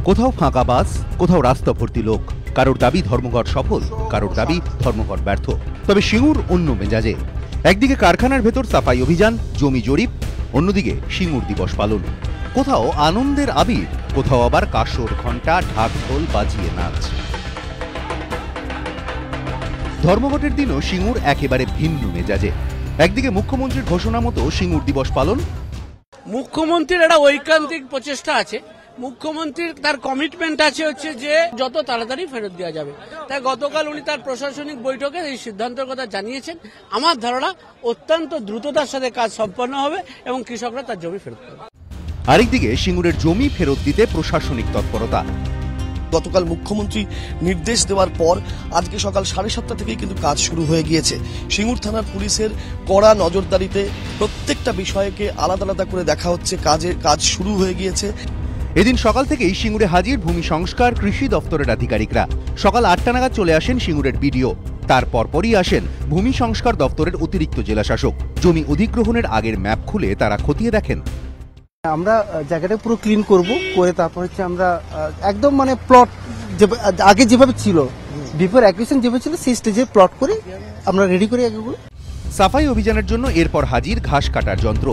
কোথাও ফাঁকা বাস, কোথাও রাস্তা ভর্তি লোক। কারোর দাবি ধর্মঘট সফল, কারোর দাবি ধর্মঘট ব্যর্থ। তবে সিঙ্গুর অন্য মেজাজে। একদিকে কারখানার ভেতর সাফাই অভিযান, জমি জরিপ, অন্যদিকে সিঙ্গুর দিবস পালন। কোথাও আনন্দের আবির, কোথাও আবার কাসর ঘণ্টা, ঢাক ঢোল বাজিয়ে নাচ। ধর্মঘটের দিনও সিঙ্গুর একেবারে ভিন্ন মেজাজে। একদিকে মুখ্যমন্ত্রীর ঘোষণা মতো সিঙ্গুর দিবস পালন। মুখ্যমন্ত্রীর একটা ঐকান্তিক প্রচেষ্টা আছে। মুখ্যমন্ত্রীর তার কমিটমেন্ট আছে হচ্ছে যে যত তাড়াতাড়ি ফেরত দেওয়া যাবে। তাই গতকাল উনি তার প্রশাসনিক বৈঠকে এই সিদ্ধান্তের কথা জানিয়েছেন। আমার ধারণা অত্যন্ত দ্রুততার সাথে কাজ সম্পন্ন হবে এবং কৃষকরা তার জমি ফেরত পাবে। আরেকদিকে সিঙ্গুরের জমি ফেরত দিতে প্রশাসনিক তৎপরতা। গতকাল মুখ্যমন্ত্রী নির্দেশ দেওয়ার পর আজকে সকাল 7:30 থেকেই কিন্তু কাজ শুরু হয়ে গিয়েছে। সিঙ্গুর থানার পুলিশের কড়া নজরদারিতে প্রত্যেকটা বিষয়কে আলাদা আলাদা করে দেখা হচ্ছে। কাজ শুরু হয়ে গিয়েছে। এদিন সকাল থেকেই সিঙ্গুরে হাজির ভূমি সংস্কার কৃষি দপ্তরের আধিকারিকরা। সকাল 8টা নাগাদ চলে আসেন সিঙ্গুরের বিডিও। তার পরপরই আসেন ভূমি সংস্কার দপ্তরের অতিরিক্ত জেলাশাসক। জমি অধিগ্রহণের আগের ম্যাপ খুলে তারা খতিয়ে দেখেন। আমরা জায়গাটা পুরো ক্লিন করব, করে তারপর হচ্ছে আমরা একদম মানে প্লট আগে যেভাবে ছিল, বিফোর অ্যাকুইজিশন যেভাবে ছিল সেই স্টেজে প্লট করে আমরা রেডি করি এগুলো। সাফাই অভিযানের জন্য এরপর হাজির ঘাস কাটার যন্ত্র।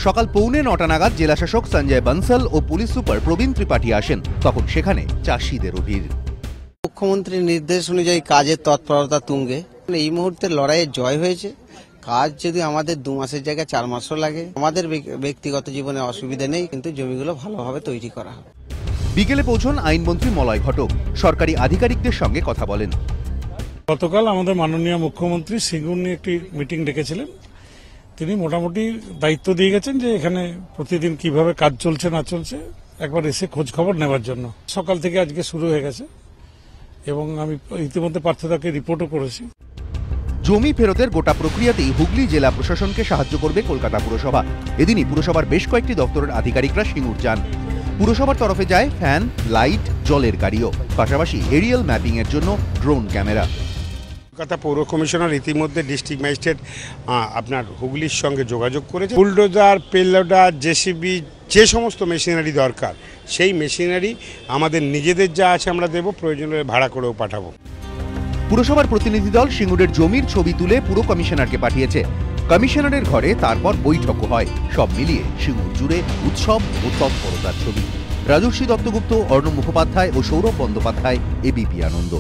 সকাল 8:45 নাগাদ জেলাশাসক সঞ্জয় বনসল ও পুলিশ সুপার প্রবীণ ত্রিপাঠী আসেন। তখন সেখানে চাষিদের ভিড়। মুখ্যমন্ত্রীর নির্দেশ অনুযায়ী কাজের তৎপরতা তুঙ্গে। এই মুহূর্তে লড়াইয়ে জয় হয়েছে। কাজ যদি আমাদের 2 মাসের জায়গায় 4 মাসও লাগে, আমাদের ব্যক্তিগত জীবনে অসুবিধা নেই, কিন্তু জমিগুলো ভালোভাবে তৈরি করা হবে। বিকেলে পৌঁছন আইনমন্ত্রী মলয় ঘটক। সরকারি আধিকারিকদের সঙ্গে কথা বলেন। গতকাল আমাদের মাননীয় মুখ্যমন্ত্রী সিঙ্গুর নিয়ে একটি মিটিং ডেকেছিলেন। তিনি মোটামুটি দায়িত্ব দিয়ে গেছেন যে এখানে প্রতিদিন কিভাবে কাজ চলছে না চলছে একবার এসে খোঁজ খবর নেওয়ার জন্য। সকাল থেকে আজকে শুরু হয়ে গেছে এবং আমি ইতিমধ্যে পার্থদাকে রিপোর্টও করেছি। জমি ফেরতের গোটা প্রক্রিয়াতেই হুগলি জেলা প্রশাসনকে সাহায্য করবে কলকাতা পুরসভা। এদিনই পুরসভার বেশ কয়েকটি দপ্তরের আধিকারিকরা সিঙ্গুর যান। পুরসভার তরফে যায় ফ্যান, লাইট, জলের গাড়িও, পাশাপাশি এরিয়াল ম্যাপিং এর জন্য ড্রোন ক্যামেরা। কলকাতা পৌর কমিশনার ইতিমধ্যে ডিস্ট্রিক্ট ম্যাজিস্ট্রেট আপনার হুগলির সঙ্গে যোগাযোগ করেছে। বুলডোজার, পেলোডার, জেসিবি, যে সমস্ত মেশিনারি দরকার সেই মেশিনারি আমাদের নিজেদের যা আছে আমরা দেব, প্রয়োজন হলে ভাড়া করেও পাঠাবো। পুরসভার প্রতিনিধি দল সিঙ্গুরের জমির ছবি তুলে পুর কমিশনারকে পাঠিয়েছে। কমিশনারের ঘরে তারপর বৈঠকও হয়। সব মিলিয়ে সিঙ্গুর জুড়ে উৎসব ও তৎপরতার ছবি। রাজর্ষি দত্তগুপ্ত, অর্ণব মুখোপাধ্যায় ও সৌরভ বন্দ্যোপাধ্যায়, এবিপি আনন্দ।